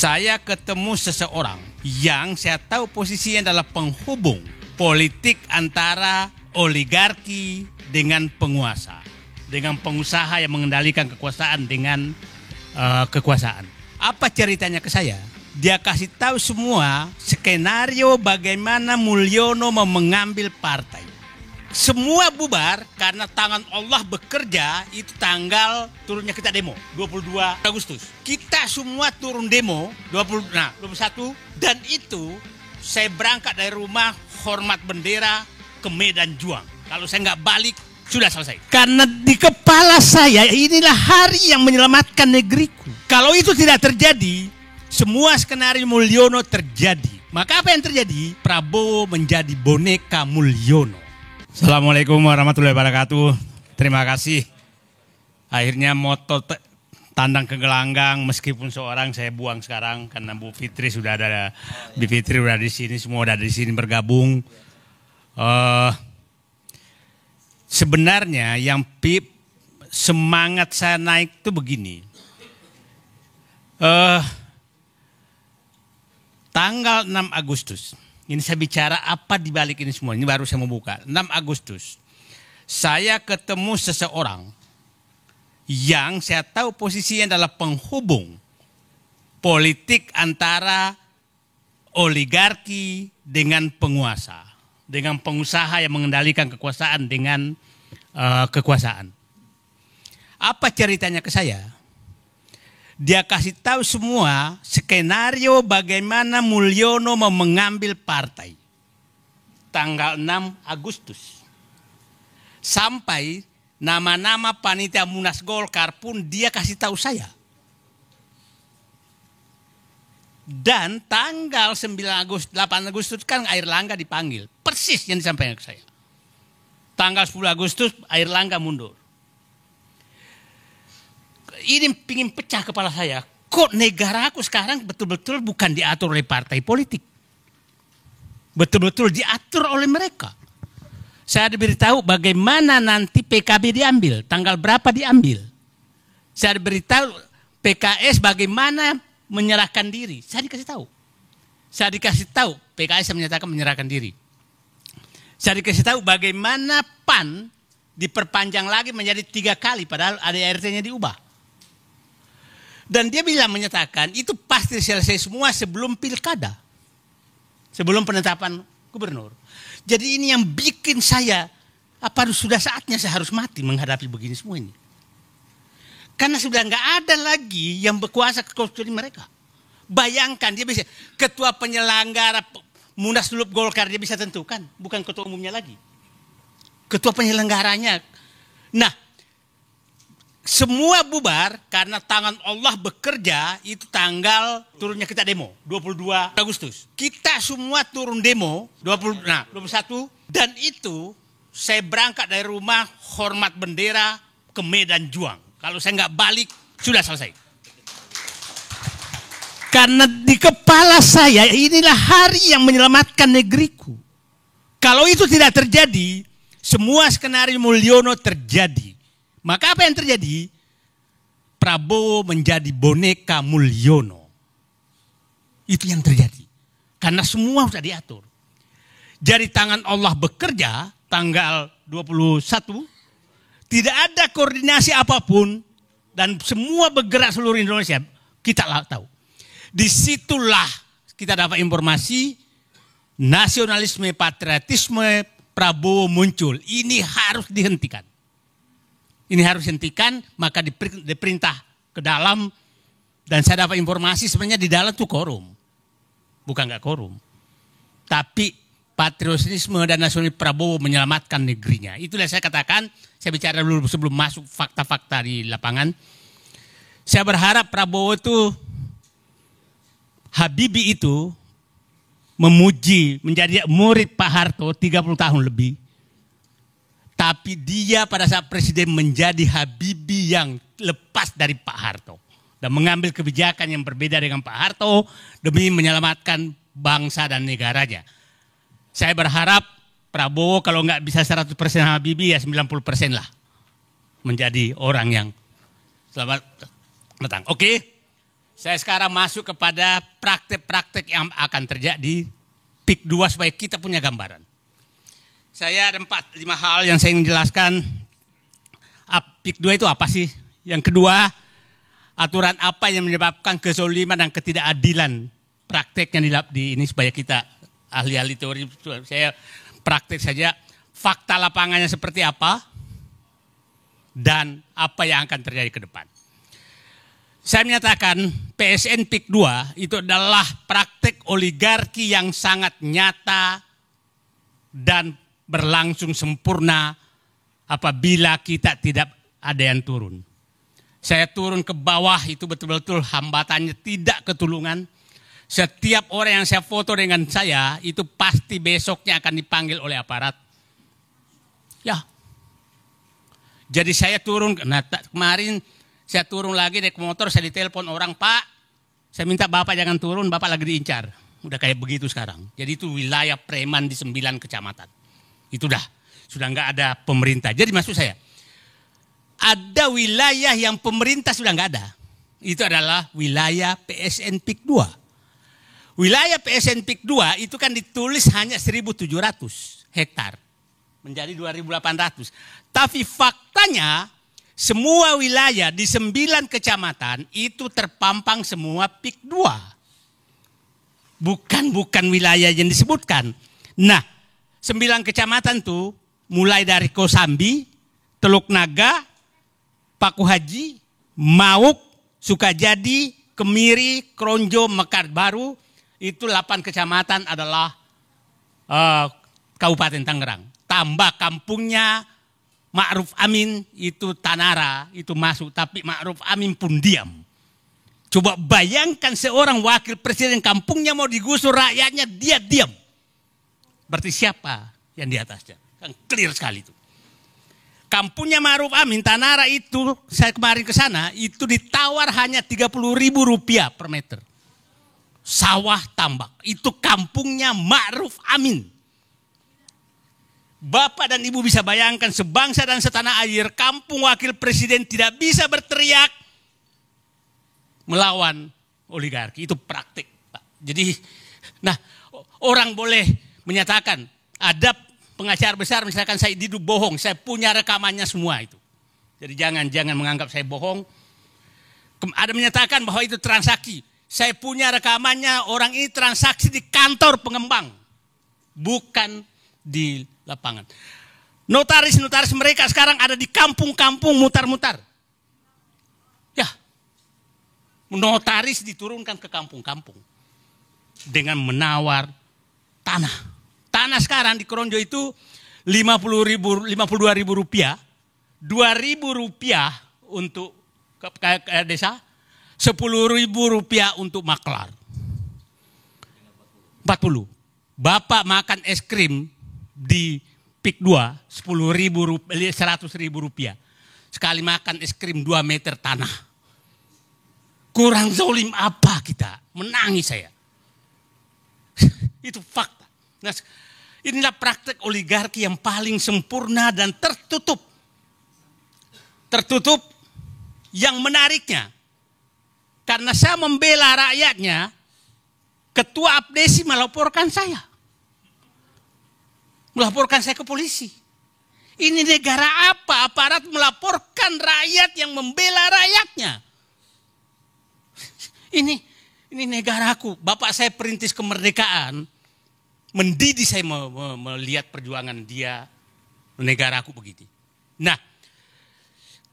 saya ketemu seseorang yang saya tahu posisinya adalah penghubung politik antara oligarki dengan penguasa, dengan pengusaha yang mengendalikan kekuasaan dengan kekuasaan. Apa ceritanya ke saya? Dia kasih tahu semua skenario bagaimana Mulyono mau mengambil partai. Semua bubar karena tangan Allah bekerja. Itu tanggal turunnya kita demo 22 Agustus. Kita semua turun demo 21. Dan itu saya berangkat dari rumah hormat bendera ke Medan Juang. Kalau saya nggak balik sudah selesai. Karena di kepala saya inilah hari yang menyelamatkan negeriku. Kalau itu tidak terjadi, semua skenario Mulyono terjadi. Maka apa yang terjadi? Prabowo menjadi boneka Mulyono. Assalamualaikum warahmatullahi wabarakatuh. Terima kasih. Akhirnya moto tandang ke gelanggang, meskipun seorang saya buang sekarang karena Bu Fitri sudah ada. Bu Fitri sudah di sini, semua sudah di sini bergabung. Sebenarnya yang semangat saya naik itu begini. Tanggal 6 Agustus. Ini saya bicara apa di balik ini semua. Ini baru saya mau buka. 6 Agustus. Saya ketemu seseorang yang saya tahu posisinya adalah penghubung politik antara oligarki dengan penguasa, dengan pengusaha yang mengendalikan kekuasaan dengan kekuasaan. Apa ceritanya ke saya? Dia kasih tahu semua skenario bagaimana Mulyono mau mengambil partai. Tanggal 6 Agustus. Sampai nama-nama panitia Munas Golkar pun dia kasih tahu saya. Dan tanggal 9 Agustus, 8 Agustus kan Airlangga dipanggil. Persis yang disampaikan ke saya. Tanggal 10 Agustus Airlangga mundur. Ini pingin pecah kepala saya. Kok negaraku sekarang betul-betul bukan diatur oleh partai politik. Betul-betul diatur oleh mereka. Saya diberitahu bagaimana nanti PKB diambil. Tanggal berapa diambil. Saya diberitahu PKS bagaimana menyerahkan diri. Saya dikasih tahu. Saya dikasih tahu PKS menyatakan menyerahkan diri. Saya dikasih tahu bagaimana PAN diperpanjang lagi menjadi 3 kali. Padahal ADRT-nya diubah. Dan dia bilang menyatakan itu pasti selesai semua sebelum pilkada. Sebelum penetapan gubernur. Jadi ini yang bikin saya, apa sudah saatnya saya harus mati menghadapi begini semua ini. Karena sudah nggak ada lagi yang berkuasa kecuali mereka. Bayangkan dia bisa, ketua penyelenggara Munaslup Golkar dia bisa tentukan. Bukan ketua umumnya lagi. Ketua penyelenggaranya. Nah, semua bubar karena tangan Allah bekerja. Itu tanggal turunnya kita demo 22 Agustus. Kita semua turun demo 21. Dan itu saya berangkat dari rumah hormat bendera ke Medan Juang. Kalau saya nggak balik sudah selesai. Karena di kepala saya inilah hari yang menyelamatkan negeriku. Kalau itu tidak terjadi, semua skenario Mulyono terjadi. Maka apa yang terjadi? Prabowo menjadi boneka Mulyono. Itu yang terjadi. Karena semua sudah diatur. Jadi tangan Allah bekerja tanggal 21. Tidak ada koordinasi apapun. Dan semua bergerak seluruh Indonesia. Kita tahu. Disitulah kita dapat informasi. Nasionalisme, patriotisme Prabowo muncul. Ini harus dihentikan. Ini harus dihentikan, maka diperintah ke dalam. Dan saya dapat informasi sebenarnya di dalam itu korum. Bukan nggak korum. Tapi patriotisme dan nasionalisme Prabowo menyelamatkan negerinya. Itulah saya katakan, saya bicara dulu sebelum masuk fakta-fakta di lapangan. Saya berharap Prabowo itu, Habibie itu, memuji, menjadi murid Pak Harto 30 tahun lebih. Tapi dia pada saat presiden menjadi Habibie yang lepas dari Pak Harto. Dan mengambil kebijakan yang berbeda dengan Pak Harto demi menyelamatkan bangsa dan negaranya. Saya berharap Prabowo kalau nggak bisa 100% Habibie ya 90% lah. Menjadi orang yang selamat datang. Oke, Saya sekarang masuk kepada praktek-praktek yang akan terjadi di PIK 2 supaya kita punya gambaran. Saya ada 4-5 hal yang saya ingin jelaskan. PIK 2 itu apa sih? Yang kedua, aturan apa yang menyebabkan kezoliman dan ketidakadilan prakteknya di ini supaya kita ahli-ahli teori. Saya praktek saja fakta lapangannya seperti apa dan apa yang akan terjadi ke depan. Saya menyatakan PSN PIK 2 itu adalah praktek oligarki yang sangat nyata dan berlangsung sempurna apabila kita tidak ada yang turun. Saya turun ke bawah itu betul-betul hambatannya tidak ketulungan. Setiap orang yang saya foto dengan saya itu pasti besoknya akan dipanggil oleh aparat. Ya. Jadi saya turun, nah, kemarin saya turun lagi naik motor, saya ditelepon orang, Pak, saya minta Bapak jangan turun, Bapak lagi diincar. Udah kayak begitu sekarang. Jadi itu wilayah preman di 9 kecamatan. Itu sudah nggak ada pemerintah. Jadi maksud saya, ada wilayah yang pemerintah sudah nggak ada. Itu adalah wilayah PSN PIK 2. Wilayah PSN PIK 2 itu kan ditulis hanya 1.700 hektar. Menjadi 2.800. Tapi faktanya semua wilayah di 9 kecamatan itu terpampang semua PIK 2. Bukan wilayah yang disebutkan. Nah, 9 kecamatan tuh mulai dari Kosambi, Teluk Naga, Paku Haji, Mauk, Sukajadi, Kemiri, Kronjo, Mekar Baru, itu 8 kecamatan adalah Kabupaten Tangerang. Tambah kampungnya Ma'ruf Amin itu Tanara, itu masuk. Tapi Ma'ruf Amin pun diam. Coba bayangkan seorang wakil presiden kampungnya mau digusur rakyatnya, dia diam. Berarti siapa yang di atasnya? Kan clear sekali itu. Kampungnya Ma'ruf Amin, Tanara itu, saya kemarin ke sana, itu ditawar hanya Rp30.000 per meter. Sawah tambak, itu kampungnya Ma'ruf Amin. Bapak dan Ibu bisa bayangkan sebangsa dan setanah air, kampung wakil presiden tidak bisa berteriak melawan oligarki. Itu praktik, Pak. Jadi, nah, orang boleh menyatakan ada pengacara besar, misalkan saya Didu bohong, saya punya rekamannya semua itu. Jadi jangan menganggap saya bohong. Ada menyatakan bahwa itu transaksi. Saya punya rekamannya, orang ini transaksi di kantor pengembang, bukan di lapangan. Notaris-notaris mereka sekarang ada di kampung-kampung mutar-mutar. Ya, notaris diturunkan ke kampung-kampung dengan menawar tanah. Tanah sekarang di Kronjo itu Rp52.000, Rp2.000 untuk ke desa, Rp10.000 untuk maklar. 40. Bapak makan es krim di PIK 2 Rp100.000. Sekali makan es krim 2 meter tanah. Kurang zolim apa kita? Menangis saya. Itu fakta. Nah, inilah praktek oligarki yang paling sempurna dan tertutup. Tertutup yang menariknya. Karena saya membela rakyatnya, Ketua Abdesi melaporkan saya. Melaporkan saya ke polisi. Ini negara apa? Aparat melaporkan rakyat yang membela rakyatnya. Ini negaraku. Bapak saya perintis kemerdekaan. Mendidik saya melihat perjuangan dia. Negaraku begitu. Nah,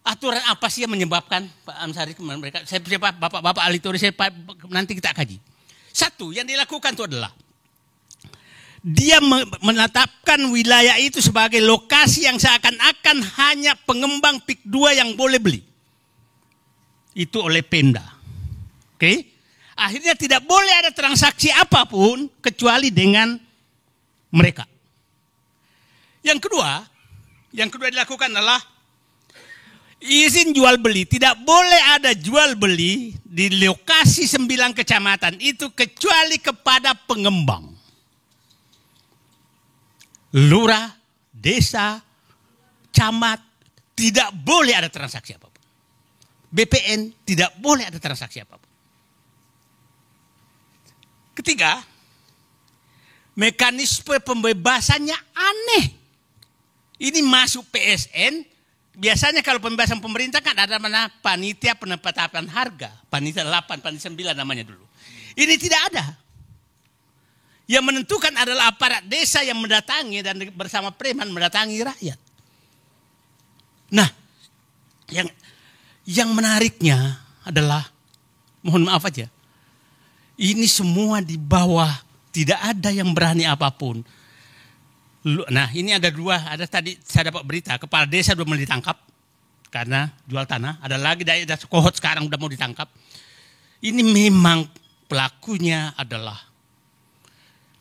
aturan apa sih yang menyebabkan Pak Amsari mereka? Saya bapak ahli teori saya nanti kita kaji. Satu yang dilakukan itu adalah dia menetapkan wilayah itu sebagai lokasi yang seakan-akan hanya pengembang PIK 2 yang boleh beli. Itu oleh Pemda. Oke? Akhirnya tidak boleh ada transaksi apapun kecuali dengan mereka. Yang kedua dilakukan adalah izin jual beli. Tidak boleh ada jual beli di lokasi 9 kecamatan itu kecuali kepada pengembang. Lurah, desa, camat, tidak boleh ada transaksi apapun. BPN tidak boleh ada transaksi apapun. Ketiga, mekanisme pembebasannya aneh. Ini masuk PSN, biasanya kalau pembebasan pemerintah kan ada mana panitia penetapan harga. Panitia 8, panitia 9 namanya dulu. Ini tidak ada. Yang menentukan adalah aparat desa yang mendatangi dan bersama preman mendatangi rakyat. Nah, yang menariknya adalah, mohon maaf aja, ini semua di bawah, tidak ada yang berani apapun. Nah, ini ada tadi saya dapat berita, kepala desa sudah mau ditangkap karena jual tanah. Ada lagi daerah Kohot sekarang sudah mau ditangkap. Ini memang pelakunya adalah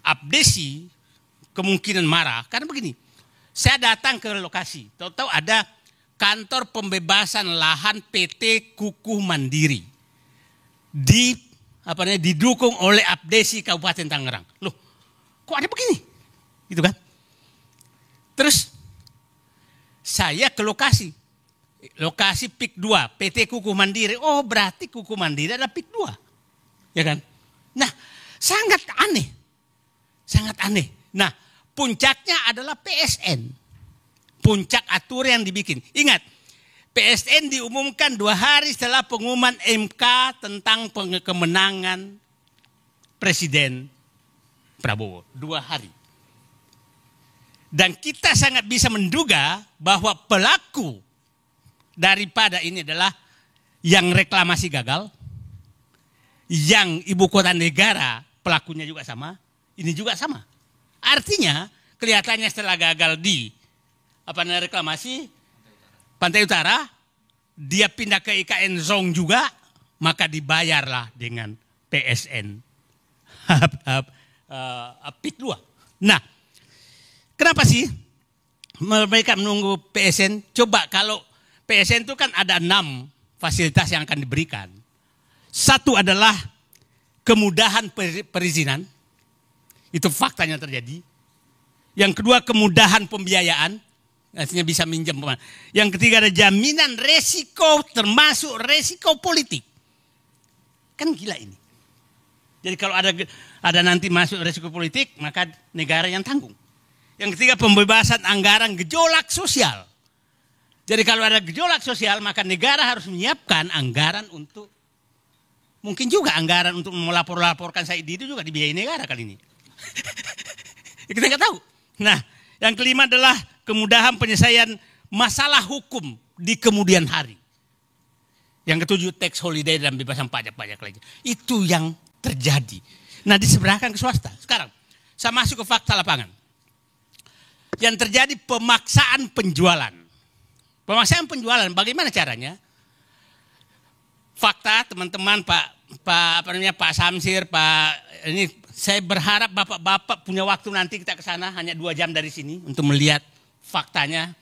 Abdesi, kemungkinan marah. Karena begini, saya datang ke lokasi, tahu-tahu ada kantor pembebasan lahan PT Kukuh Mandiri. Didukung oleh Abdesi Kabupaten Tangerang. Loh, kok ada begini? Gitu kan? Terus saya ke lokasi PIK 2, PT Kukuh Mandiri. Oh, berarti Kukuh Mandiri ada PIK 2. Ya kan? Nah, sangat aneh. Sangat aneh. Nah, puncaknya adalah PSN. Puncak aturan yang dibikin. Ingat, PSN diumumkan 2 hari setelah pengumuman MK tentang kemenangan Presiden Prabowo. 2 hari. Dan kita sangat bisa menduga bahwa pelaku daripada ini adalah yang reklamasi gagal, yang ibu kota negara pelakunya juga sama, ini juga sama. Artinya kelihatannya setelah gagal di reklamasi Pantai Utara, dia pindah ke IKN Zong juga, maka dibayarlah dengan PSN PIK 2. Nah, kenapa sih mereka menunggu PSN? Coba kalau PSN itu kan ada 6 fasilitas yang akan diberikan. Satu adalah kemudahan perizinan. Itu faktanya terjadi. Yang kedua kemudahan pembiayaan. Artinya bisa minjem. Yang ketiga ada jaminan resiko termasuk resiko politik. Kan gila ini. Jadi kalau ada nanti masuk resiko politik maka negara yang tanggung. Yang ketiga pembebasan anggaran gejolak sosial. Jadi kalau ada gejolak sosial maka negara harus menyiapkan anggaran untuk, mungkin juga anggaran untuk melapor-laporkan Said Didu juga dibiayai negara kali ini. Kita nggak tahu. Nah, yang kelima adalah kemudahan penyelesaian masalah hukum di kemudian hari. Yang ketujuh tax holiday dan bebasan pajak-pajak lainnya. Itu yang terjadi. Nah, diseberangkan ke swasta. Sekarang saya masuk ke fakta lapangan. Yang terjadi pemaksaan penjualan. Pemaksaan penjualan bagaimana caranya? Fakta teman-teman Pak Samsir, ini saya berharap bapak-bapak punya waktu nanti kita ke sana hanya 2 jam dari sini untuk melihat faktanya.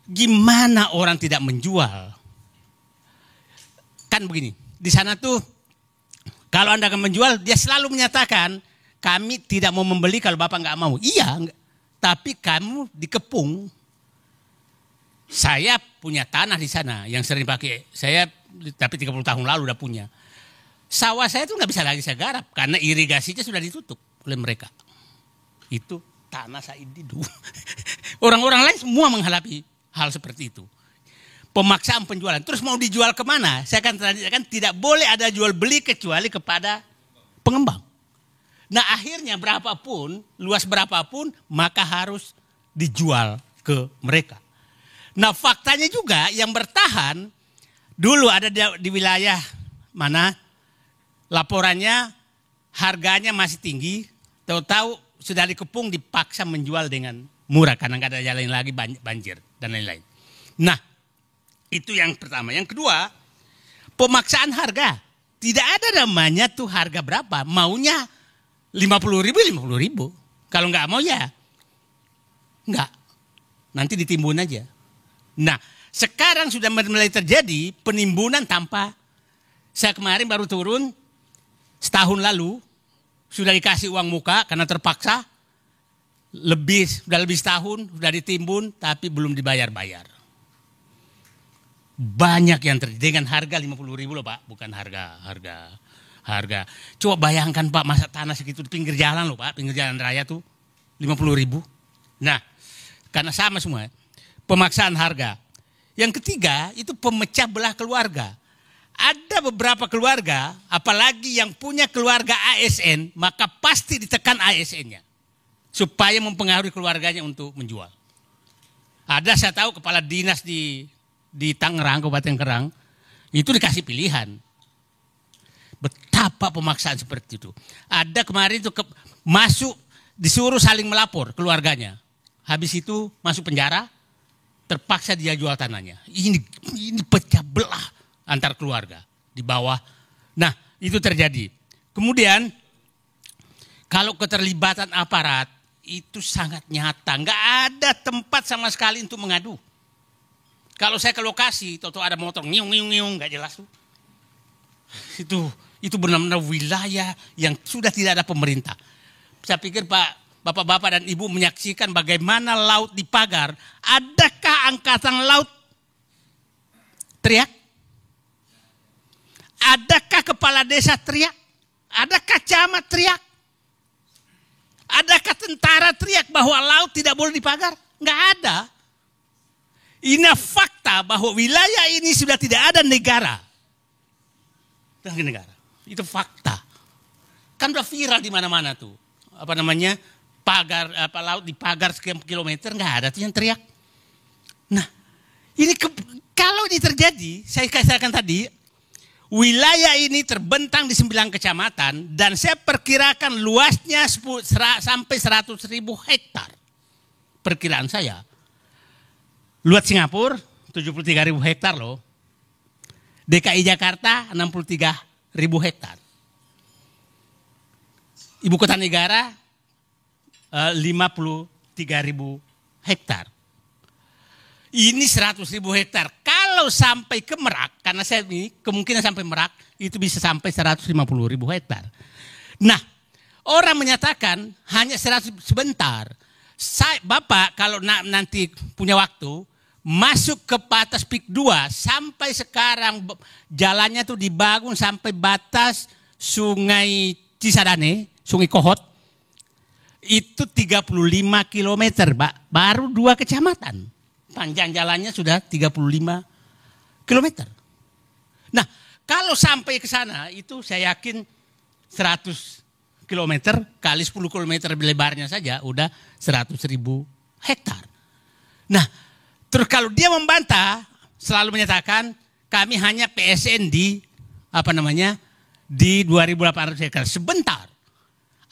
Gimana orang tidak menjual? Kan begini, di sana tuh kalau Anda akan menjual, dia selalu menyatakan kami tidak mau membeli kalau bapak nggak mau. Iya, tapi kamu dikepung. Saya punya tanah di sana yang sering pakai. Saya tapi 30 tahun lalu udah punya. Sawah saya itu nggak bisa lagi saya garap karena irigasinya sudah ditutup oleh mereka. Itu tanah Said Didu. Orang-orang lain semua menghadapi hal seperti itu. Pemaksaan penjualan. Terus mau dijual kemana? Saya akan terangkan tidak boleh ada jual beli kecuali kepada pengembang. Nah akhirnya berapapun, luas berapapun maka harus dijual ke mereka. Nah faktanya juga yang bertahan dulu ada di wilayah mana laporannya harganya masih tinggi, tahu-tahu sudah dikepung dipaksa menjual dengan murah karena nggak ada jalan lagi banjir dan lain-lain. Nah itu yang pertama. Yang kedua pemaksaan harga. Tidak ada namanya tuh harga berapa, maunya 50.000. Kalau nggak mau ya nggak, nanti ditimbun aja. Nah sekarang sudah mulai terjadi penimbunan tanpa. Saya kemarin baru turun setahun lalu sudah dikasih uang muka karena terpaksa, sudah lebih setahun sudah ditimbun tapi belum dibayar-bayar. Banyak yang terjadi dengan harga 50.000 loh Pak, bukan harga harga. Coba bayangkan Pak, masa tanah segitu di pinggir jalan loh Pak, pinggir jalan raya tuh 50.000. Nah, karena sama semua, pemaksaan harga. Yang ketiga itu pemecah belah keluarga. Ada beberapa keluarga, apalagi yang punya keluarga ASN, maka pasti ditekan ASN-nya. Supaya mempengaruhi keluarganya untuk menjual. Ada saya tahu kepala dinas di Tangerang, Kabupaten Kerang, itu dikasih pilihan. Betapa pemaksaan seperti itu. Ada kemarin itu masuk, disuruh saling melapor keluarganya. Habis itu masuk penjara, terpaksa dia jual tanahnya. Ini pecah belah antar keluarga di bawah. Nah, itu terjadi. Kemudian kalau keterlibatan aparat itu sangat nyata. Nggak ada tempat sama sekali untuk mengadu. Kalau saya ke lokasi, tahu-tahu ada motor ngiung, nggak jelas tuh. Itu benar-benar wilayah yang sudah tidak ada pemerintah. Saya pikir Bapak-bapak dan Ibu menyaksikan bagaimana laut di Pagar. Adakah angkatan laut teriak? Adakah kepala desa teriak? Adakah camat teriak? Adakah tentara teriak bahwa laut tidak boleh dipagar? Enggak ada. Ini fakta bahwa wilayah ini sudah tidak ada negara. Itu fakta. Kan udah viral di mana-mana tuh. Pagar, laut dipagar sekian kilometer, nggak ada tuh yang teriak. Nah, ini kalau ini terjadi, saya katakan tadi, wilayah ini terbentang di 9 kecamatan dan saya perkirakan luasnya sampai 100.000 hektar. Perkiraan saya. Luas Singapura 73.000 hektar loh. DKI Jakarta 63.000 hektar. Ibu kota negara 53.000 hektar. Ini 100.000 hektar. Kalau sampai ke Merak, karena saya ini kemungkinan sampai Merak, itu bisa sampai 150.000 hektar. Nah, orang menyatakan hanya 100 sebentar. Bapak kalau nanti punya waktu, masuk ke batas PIK 2, sampai sekarang jalannya tuh dibangun sampai batas Sungai Cisadane, Sungai Kohot. Itu 35 kilometer, Pak. Baru 2 kecamatan. Panjang jalannya sudah 35 kilometer. Nah, kalau sampai ke sana itu saya yakin 100 kilometer kali 10 kilometer lebarnya saja udah 100.000 hektar. Nah, terus kalau dia membantah selalu menyatakan kami hanya PSN di di 2.800 hektar. Sebentar.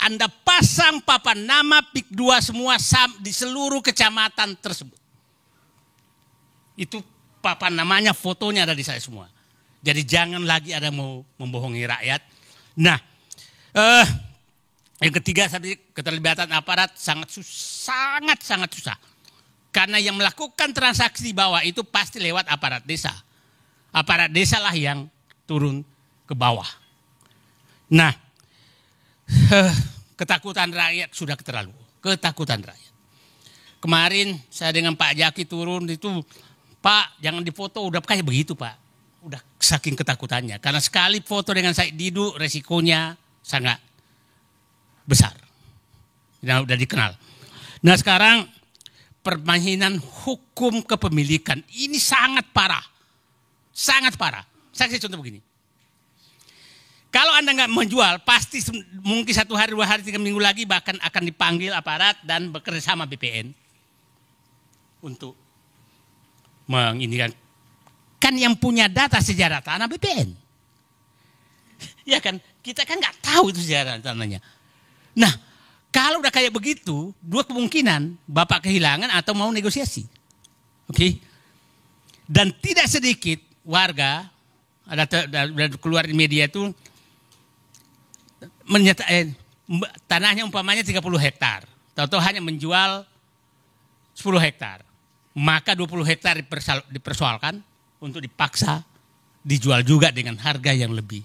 Anda pasang papan nama PIK 2 semua di seluruh kecamatan tersebut. Itu papan namanya, fotonya ada di saya semua. Jadi jangan lagi ada mau membohongi rakyat. Nah, yang ketiga tadi keterlibatan aparat sangat susah. Karena yang melakukan transaksi di bawah itu pasti lewat aparat desa. Aparat desa lah yang turun ke bawah. Nah, ketakutan rakyat sudah keterlaluan. Ketakutan rakyat. Kemarin saya dengan Pak Jaki turun itu, Pak jangan difoto, udah kayak begitu Pak. Udah saking ketakutannya. Karena sekali foto dengan Said Didu resikonya sangat besar. Udah dikenal. Nah sekarang permainan hukum kepemilikan ini sangat parah. Sangat parah. Saya kasih contoh begini. Kalau Anda nggak menjual, pasti mungkin 1 hari, 2 hari, 3 minggu lagi bahkan akan dipanggil aparat dan bekerja sama BPN untuk menginikan. Kan yang punya data sejarah tanah BPN. Ya kan, kita kan nggak tahu itu sejarah tanahnya. Nah, kalau udah kayak begitu, 2 kemungkinan, Bapak kehilangan atau mau negosiasi. Oke? Dan tidak sedikit warga, ada keluar di media itu, tanahnya umpamanya 30 hektar. Tahu-tahu hanya menjual 10 hektar. Maka 20 hektar dipersoalkan untuk dipaksa dijual juga dengan harga yang lebih